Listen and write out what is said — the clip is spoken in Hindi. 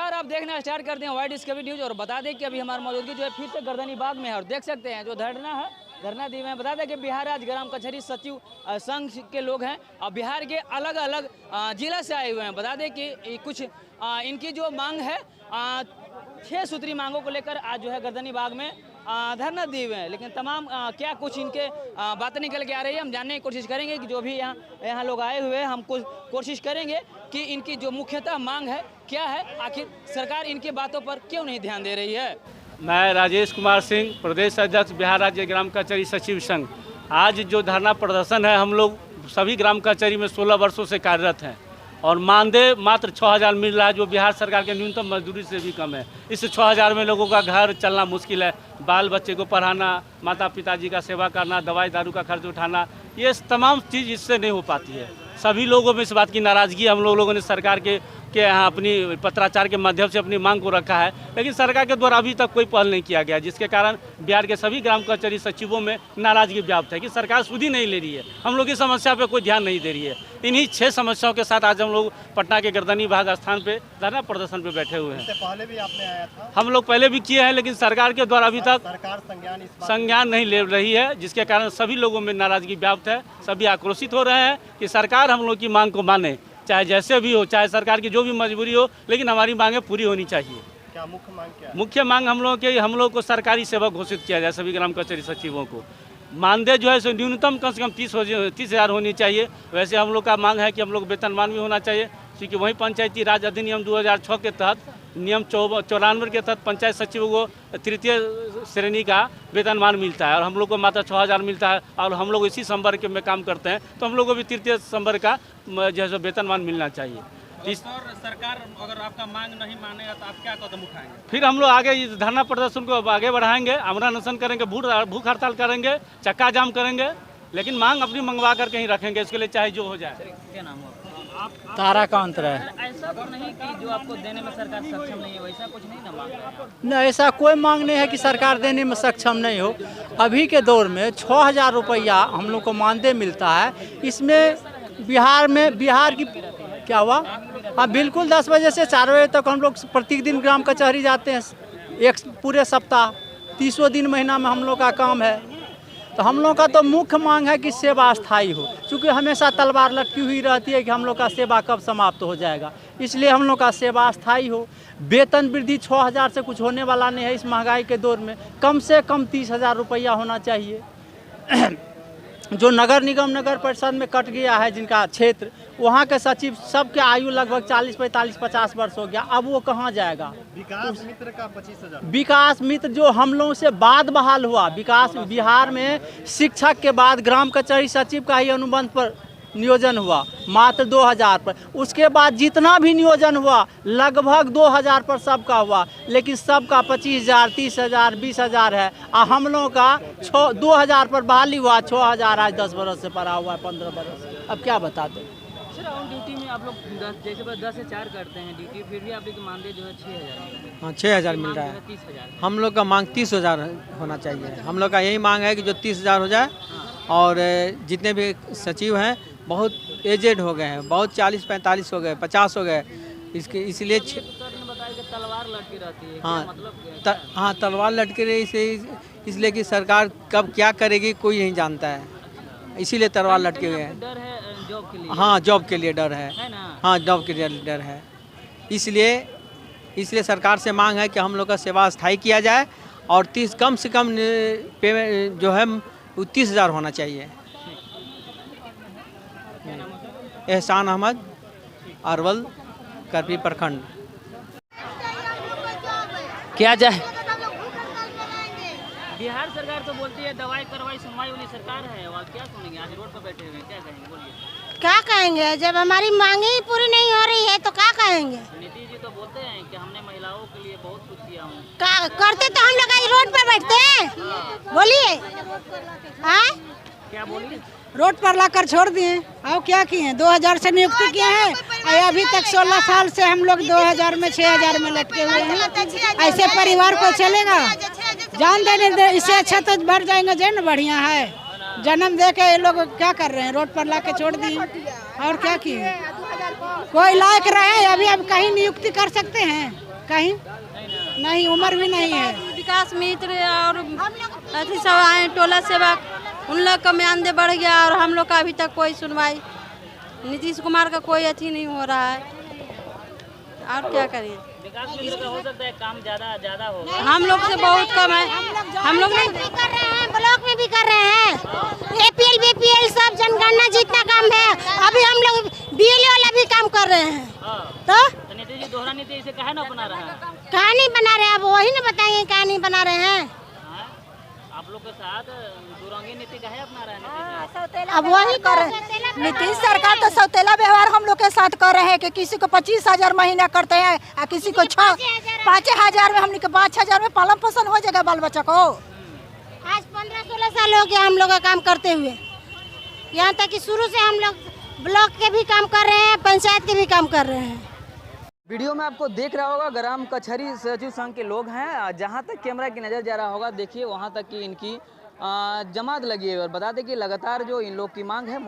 नमस्कार, आप देखना स्टार्ट करते हैं वाइड डिस्कवरी न्यूज। और बता दें कि अभी हमारी मौजूदगी जो है फिर से गर्दनी बाग में है और देख सकते हैं जो धरना दी हुए हैं। बता दें कि बिहार राज्य ग्राम कचहरी सचिव संघ के लोग हैं और बिहार के अलग अलग जिला से आए हुए हैं। बता दें कि कुछ इनकी जो मांग है 6 सूत्री मांगों को लेकर आज जो है गर्दनी बाग में धरना दिए हुए हैं। लेकिन तमाम क्या कुछ इनके बातें निकल के आ रही है, हम जानने की कोशिश करेंगे कि जो भी यहाँ लोग आए हुए हैं, हम कोशिश करेंगे कि इनकी जो मुख्यतः मांग है क्या है, आखिर सरकार इनकी बातों पर क्यों नहीं ध्यान दे रही है। मैं राजेश कुमार सिंह, प्रदेश अध्यक्ष बिहार राज्य ग्राम कचहरी सचिव संघ। आज जो धरना प्रदर्शन है, हम लोग सभी ग्राम कचहरी में 16 वर्षों से कार्यरत हैं और मानदेय मात्र 6,000 मिल रहा है, जो बिहार सरकार के न्यूनतम मजदूरी से भी कम है। इस 6,000 में लोगों का घर चलना मुश्किल है, बाल बच्चे को पढ़ाना, माता पिताजी का सेवा करना, दवाई दारू का खर्च उठाना, ये तमाम चीज़ इससे नहीं हो पाती है। सभी लोगों में इस बात की नाराज़गी हम लोगों ने सरकार के यहाँ अपनी पत्राचार के माध्यम से अपनी मांग को रखा है, लेकिन सरकार के द्वारा अभी तक कोई पहल नहीं किया गया, जिसके कारण बिहार के सभी ग्राम कचहरी सचिवों में नाराज़गी व्याप्त है कि सरकार सुध ही नहीं ले रही है, हम लोग की समस्या पे कोई ध्यान नहीं दे रही है। इन्हीं 6 समस्याओं के साथ आज हम लोग पटना के गर्दनी बाग स्थान पे धरना प्रदर्शन पे बैठे हुए हैं। इससे पहले भी आपने आया था? हम लोग पहले भी किए हैं, लेकिन सरकार के द्वारा अभी तक सरकार संज्ञान नहीं ले रही है, जिसके कारण सभी लोगों में नाराज़गी व्याप्त है। सभी आक्रोशित हो रहे हैं कि सरकार हम लोग की मांग को माने, चाहे जैसे भी हो, चाहे सरकार की जो भी मजबूरी हो, लेकिन हमारी मांगें पूरी होनी चाहिए। क्या मुख्य मांग क्या है? मुख्य मांग हम लोग को सरकारी सेवक घोषित किया जाए। सभी ग्राम कचहरी सचिवों को मानदेय जो है सो न्यूनतम कम से कम 30,000 होनी चाहिए। वैसे हम लोग का मांग है कि हम लोग वेतनमान भी होना चाहिए, क्योंकि वहीं पंचायती राज अधिनियम 2006 के तहत नियम 94 के तहत पंचायत सचिवों को तृतीय श्रेणी का वेतनमान मिलता है और हम लोग को मात्र 6,000 मिलता है। और हम लोग इसी संवर्ग में काम करते हैं, तो हम लोग को भी तृतीय संवर्ग का जो है वेतनमान मिलना चाहिए। और सरकार अगर आपका मांग नहीं मानेगा तो आप क्या कदम उठाएंगे? फिर हम लोग आगे इस धरना प्रदर्शन को आगे बढ़ाएंगे, आमरण अनशन करेंगे, भूख हड़ताल करेंगे, चक्का जाम करेंगे, लेकिन मांग अपनी मंगवा कर कहीं रखेंगे, इसके लिए चाहे जो हो जाए। क्या नाम है ताराकांत राय। ऐसा तो नहीं कि जो आपको देने में सरकार सक्षम नहीं है, वैसा कुछ नहीं ना मांग रहे हैं? नहीं, ऐसा कोई मांग नहीं है कि सरकार देने में सक्षम नहीं हो। अभी के दौर में 6,000 रुपया हम लोग को मानदेय मिलता है। इसमें बिहार की क्या हुआ? हाँ, बिल्कुल 10 बजे से 4 बजे तक हम लोग प्रतिदिन ग्राम कचहरी जाते हैं, एक पूरे सप्ताह 30 दिन महीना में हम लोग का काम है। तो हम लोग का तो मुख्य मांग है कि सेवा स्थायी हो, क्योंकि हमेशा तलवार लटकी हुई रहती है कि हम लोग का सेवा कब समाप्त हो जाएगा। इसलिए हम लोग का सेवा स्थायी हो। वेतन वृद्धि 6,000 से कुछ होने वाला नहीं है इस महंगाई के दौर में, कम से कम 30,000 रुपया होना चाहिए। जो नगर निगम नगर परिषद में कट गया है, जिनका क्षेत्र, वहाँ के सचिव सबके आयु लगभग 40, 45, 50 वर्ष हो गया, अब वो कहाँ जाएगा? विकास मित्र का 25,000। विकास मित्र जो हम लोगों से बाद बहाल हुआ, विकास बिहार में शिक्षक के बाद ग्राम कचहरी सचिव का ही अनुबंध पर नियोजन हुआ, मात्र 2,000 पर। उसके बाद जितना भी नियोजन हुआ लगभग 2,000 पर सबका हुआ, लेकिन सबका 25,000, 30,000, 20,000 है। और हम लोगों का 2,000 पर बहाली हुआ, 6,000 आज 10 बरस से पड़ा हुआ है, 15 बरस। अब क्या बता दें? सर, ऑन ड्यूटी में आप लोग 10 से 4 करते हैं ड्यूटी, फिर भी आप लोग मानदेय जो है 6,000। हाँ, 6,000 मिल रहा है। 30,000 हम लोग का मांग 30,000 होना चाहिए। हम लोग का यही मांग है कि जो 30,000 हो जाए। और जितने भी सचिव हैं बहुत एजेड हो गए हैं, बहुत 40-45 हो गए, 50 हो गए, इसलिए बताया कि तलवार लटकी रहती है। हाँ, मतलब हाँ, तलवार लटके रही, इसलिए कि सरकार कब क्या करेगी कोई नहीं जानता है, इसीलिए तलवार लटके हुए हैं। डर है जॉब के लिए? हाँ, जॉब के लिए डर है ना? हाँ, जॉब के लिए डर है। इसलिए सरकार से मांग है कि हम लोग का सेवा स्थायी किया जाए और कम से कम पेमेंट जो है 30,000 होना चाहिए। एहसान अहमद, अरवल, करपी प्रखंड। क्या जाए, बिहार सरकार तो बोलती है दवाई करवाई सुनवाई वाली सरकार है, और क्या सुनेंगे? आज रोड पर बैठे हुए हैं, क्या कहेंगे? बोलिए। क्या कहेंगे? जब हमारी मांगे ही पूरी नहीं हो रही है तो क्या कहेंगे? नीतीश जी तो बोलते हैं कि हमने महिलाओं के लिए बहुत कुछ किया हूँ। क्या करते तो हम लोग रोड पर बैठते हैं? बोलिए। हाँ, क्या बोलिए? रोड पर लाकर छोड़ दिए, और क्या किए? 2,000 से नियुक्ति किए हैं और अभी तक 16 साल से हम लोग 2,000 में 6,000 में लटके हुए हैं। ऐसे परिवार को चलेगा? जान देने दे, इससे अच्छा तो बढ़ जाएंगे, जो बढ़िया है। जन्म दे के ये लोग क्या कर रहे हैं? रोड पर ला के छोड़ दिए, और क्या किए? कोई लायक रहे अभी अब कहीं नियुक्ति कर सकते हैं? कहीं नहीं, उम्र भी नहीं है। विकास मित्र और अति सब आए टोला सेवक, उन लोग का मानदेय बढ़ गया और हम लोग का अभी तक कोई सुनवाई, नीतीश कुमार का कोई अथी नहीं हो रहा है। और क्या करें, विकास मित्र का हो सकता है काम ज्यादा हो, हम लोग से बहुत कम है। हम लोग नहीं भी कर रहे हैं, ब्लॉक में भी कर रहे हैं, APL BPL सब जनगणना जितना काम है, अभी हम लोग BLO वाला भी काम कर रहे हैं। तो नीतीश जी दोहरा नीति इसे काहे ना अपना रहा है? कहाँ नहीं बना रहे हैं, अब वही ना बताएंगे कहाँ नहीं बना रहे हैं। आप लोग के साथ दुरंगी नीति काहे अपना रहे हैं? अब वही कर रहे हैं। नीतीश सरकार तो सौतेला व्यवहार हम लोग के साथ कर रहे हैं कि किसी को 25,000 महीना करते हैं और किसी को 5,000 में, हमने के 5,000 में पालन पोषण हो जाएगा बाल बच्चा को। आज 15-16 साल हो गया हम लोग का काम करते हुए, यहाँ तक कि शुरू से हम लोग ब्लॉक के भी काम कर रहे हैं, पंचायत के भी काम कर रहे हैं। वीडियो में आपको देख रहा होगा ग्राम कचहरी सचिव संघ के लोग हैं। जहां तक कैमरा की नज़र जा रहा होगा, देखिए वहां तक की इनकी जमात लगी है। और बता दें कि लगातार जो इन लोग की मांग है